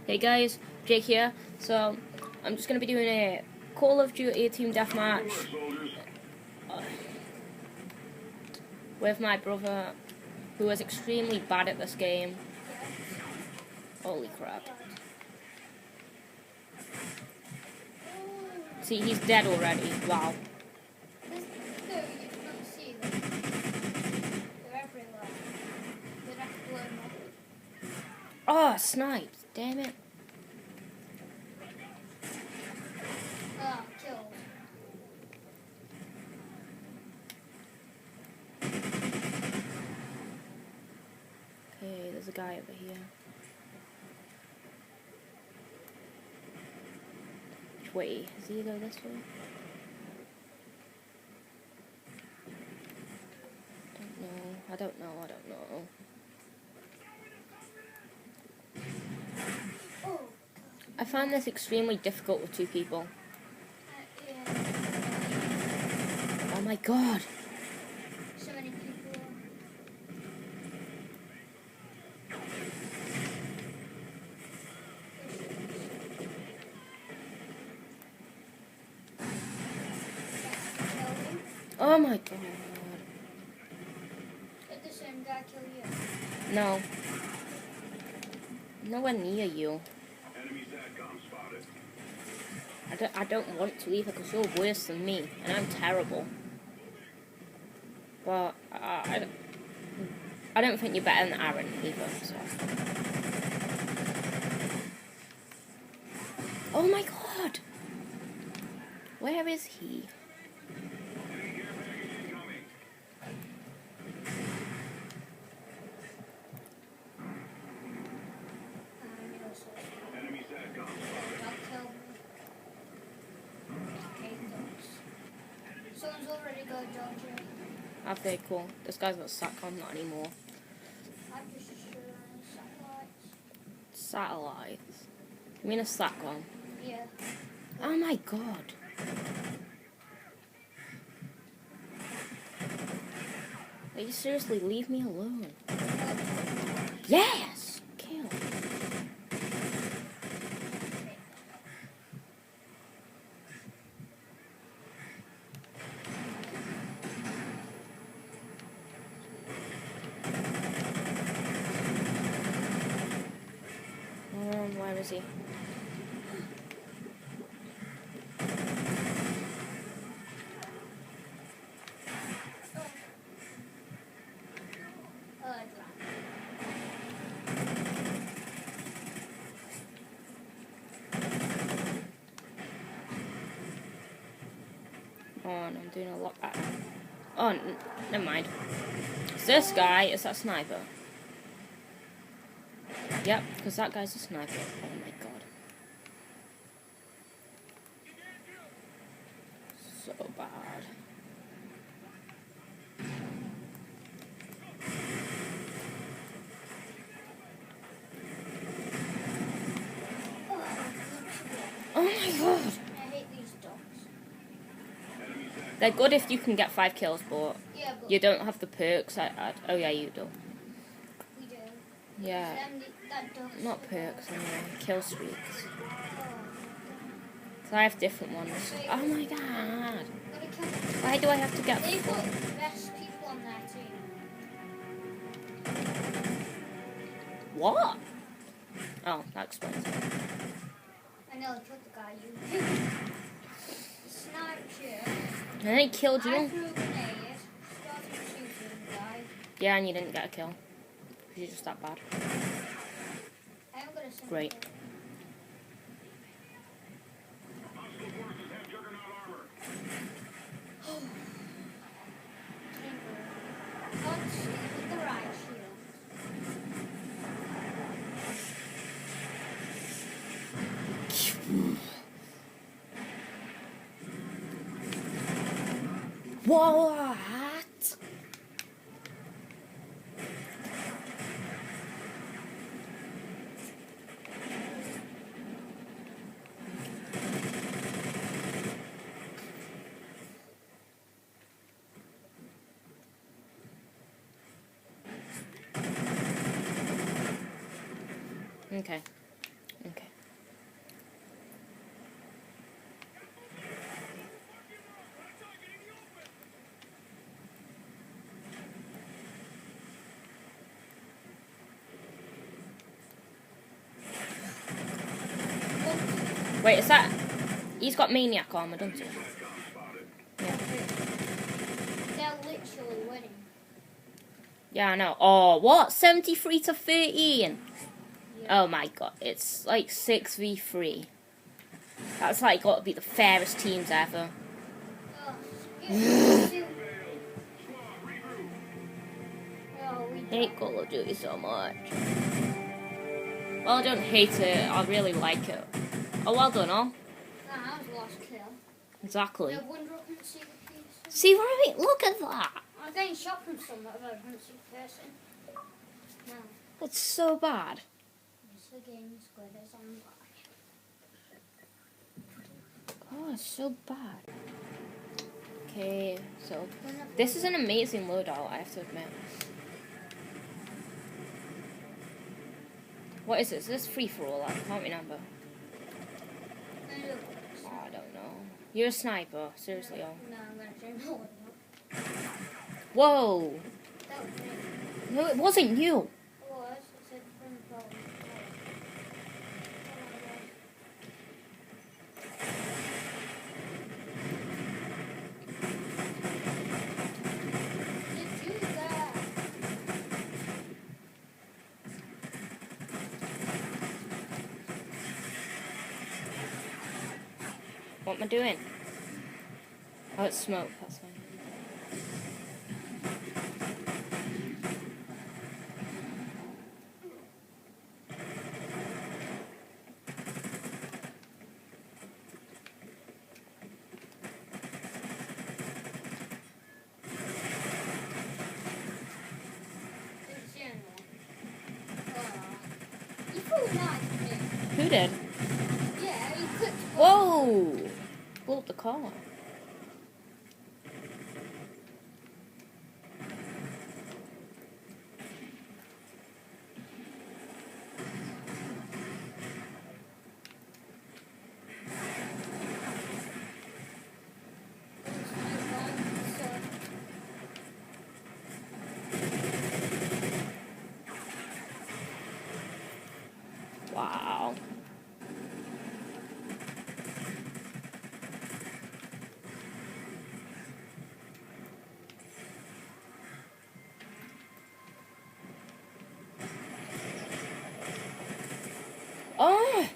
Hey guys, Jake here. So, I'm just going to be doing a Call of Duty Team Deathmatch with my brother, who is extremely bad at this game. Holy crap. See, he's dead already. Wow. Oh, sniped. Damn it. Killed. Okay, there's a guy over here. Which way? Does he go this way? I don't know. I find this extremely difficult with two people. Oh my god. So many people. Oh my god. Did the same guy kill you? No. Nowhere near you. I don't want to either because you're worse than me and I'm terrible. But I don't think you're better than Aaron either. So. Oh my god! Where is he? Someone's already got Georgia. Okay, cool. This guy's got SATCOM, not anymore. I'm just sure satellites. Satellites. You mean a SATCOM? Yeah. Oh my god. Like, you seriously leave me alone. Yes! Kill. Where is he? Oh, and I'm doing a lot better. Oh, never mind. It's this guy. Is that sniper? Yep, because that guy's a sniper. Oh my god. So bad. Oh my god. I hate these dogs. They're good if you can get 5 kills, but Yeah, but you don't have the perks. Oh yeah, you do. we do. Yeah. That dog's Not so perks, bad. anyway. Kill streaks. Oh. So I have different ones. Oh my god. Gotta kill them. Why do I have to get... They've got the best people on their team. What? Oh, that explains it. I nearly killed the guy you sniped you. And then he killed I you. threw a grenade, started shooting the guy. Yeah, and you didn't get a kill. Because you're just that bad. I am gonna send Great. it. Can't see with the right shield. What? Okay. Okay. Wait, is that... He's got maniac armor, doesn't he? Yeah. They're literally winning. Yeah, I know. Oh, what? 73 to 13? Yeah. Oh my god, it's like 6v3. That's like got to be the fairest teams ever. Oh, we Hate Call of Duty so much. Well, I don't hate it, I really like it. Oh, well done, all. That was the last kill. Exactly. No wonder I couldn't see the person. See, right? Look at that. I was getting shot from somewhere, but I couldn't see the person. No. That's so bad. It's the game squid is on back. Oh, it's so bad. Okay, so this is an amazing loadout, I have to admit. What is this? Is this free for all? I can't remember. Oh, I don't know. You're a sniper, seriously. Oh. No, I'm gonna change my weapon. Whoa! That was me. No, it wasn't you. It was. It said from the Did you do that? What am I doing? Oh, it's smoke. That's fine. Didn't see anyone. You threw a knife at me. Who did? Yeah, you clicked. Whoa! Blew up the car. Wow. Oh!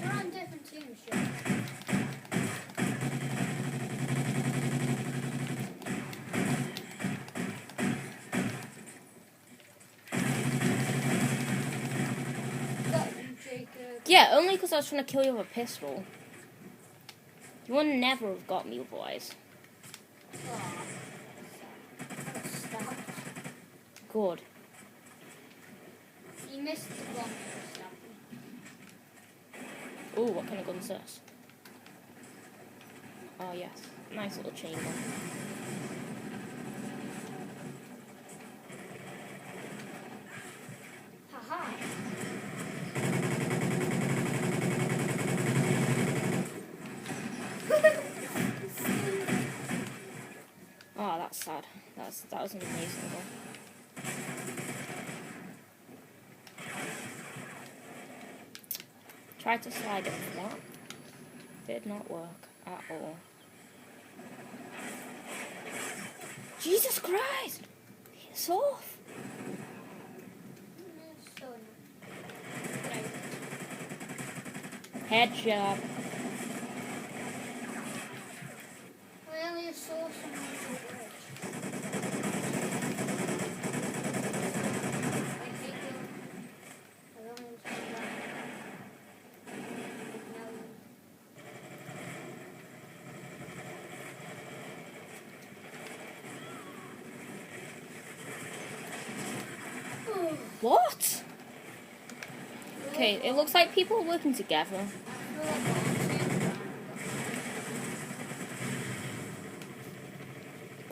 We're on different teams, Joe. Got you, Jacob. Yeah, only because I was trying to kill you with a pistol. You would never have got me otherwise. Aw. I got stabbed. Good. You missed the one that stabbed me. Ooh, what kind of gun's this? Oh, yes. Nice little chain gun. Haha. Oh, that's sad. That was an amazing one. Tried to slide it flat. Did not work at all. Jesus Christ! It's off! So Headshot. I only saw someone on the bridge. I hate you. I don't want to see that. No. What? Okay, it looks like people are working together.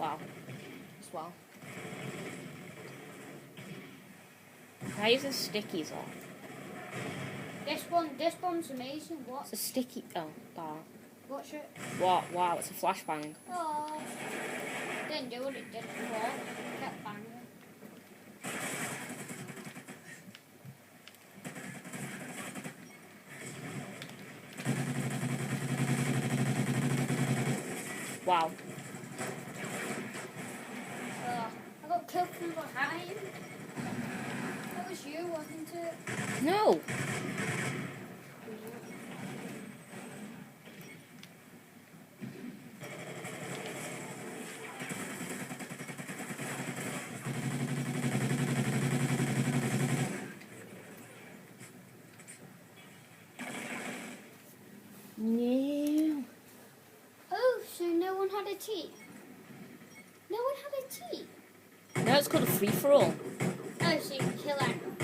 Wow. As well. Can I use the stickies off? This one's amazing. What? It's a sticky. Oh, that. Watch it. What? Wow, it's a flashbang. Oh. Didn't do what it did before. Kept banging. Wow. I got killed from behind. That was you, wasn't it? No. No. Oh, so no one had a tea. No one had a tea. No, it's called a free-for-all. Oh, so you can kill everyone.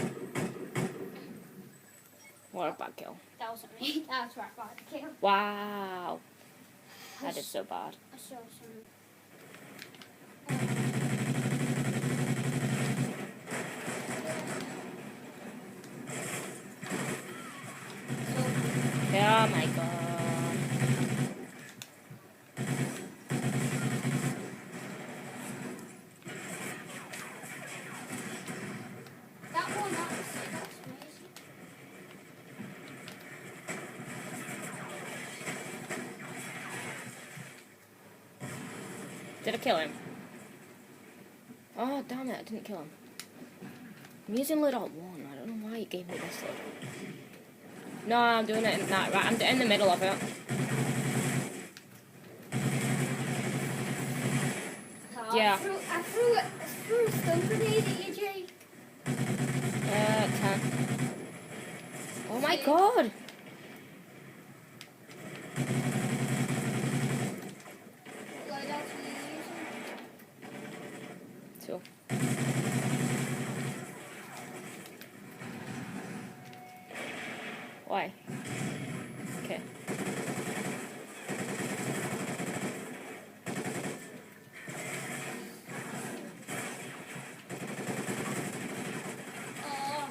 What a bad kill. That wasn't me. That was right bad kill. Wow. That is so bad. I saw some. Oh my god. That one, that's amazing. Did I kill him? Oh, damn it, I didn't kill him. I'm using loadout 1. I don't know why you gave me this loadout. No, I'm doing it in that. Right, I'm in the middle of it. Yeah. I threw a stun grenade at you, Jake. 10. Oh my god! What loadouts are you using? 2. Why? Okay. Oh.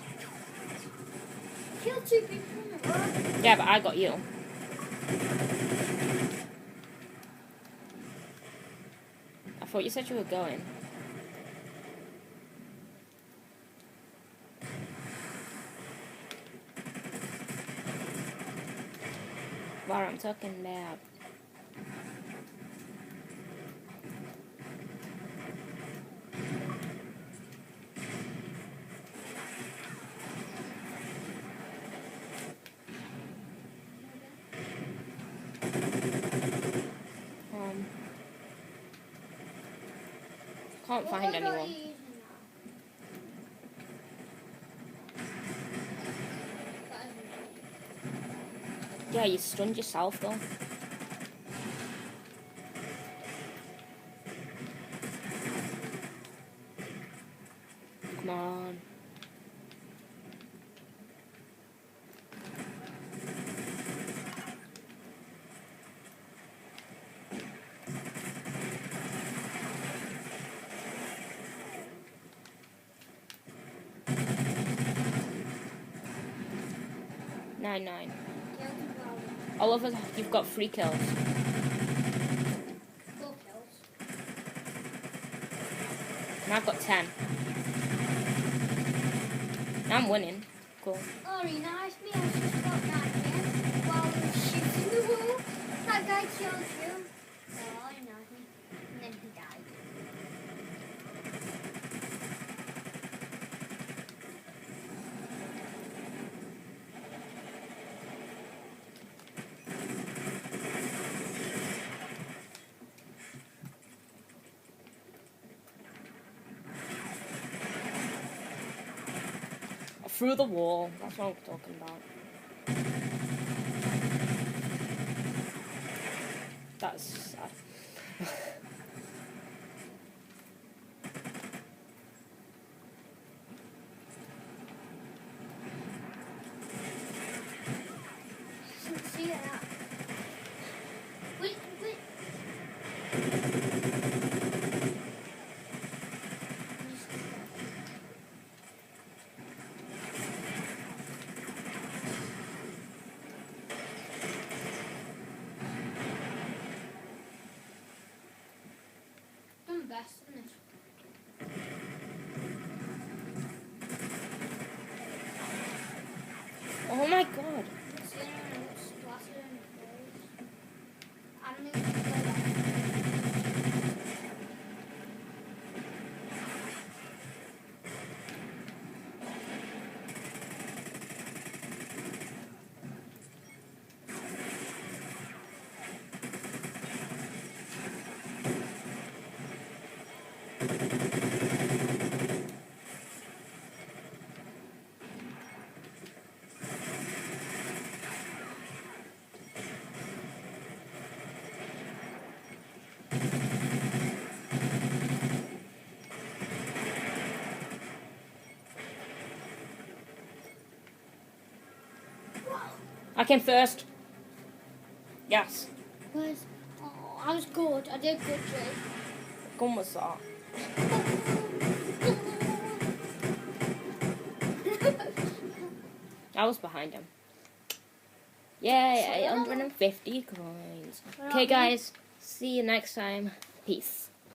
Killed 2 people in a row. Yeah, but I got you. I thought you said you were going. Wow, I'm talking loud. Can't find What loadout are anyone. you using now? That isn't Yeah, you stunned yourself though. Come on. Nine. All of us, you've got 3 kills. 4 kills. And I've got 10. Now I'm winning. Cool. Oh, he knifed me. I just got knifed in while I was shooting the wall. That guy killed you. Oh, he knifed me. And then he died. Through the wall. That's what I'm talking about. That's sad. See that? Wait. best, isn't it? Oh my god. It's the only one that's splattered in the face. I don't even play that. I came first. Yes. Guys, oh, I was good. I did good, Jay. What gun was that? I was behind him. Yay, 850 coins. Okay, guys. See you next time. Peace.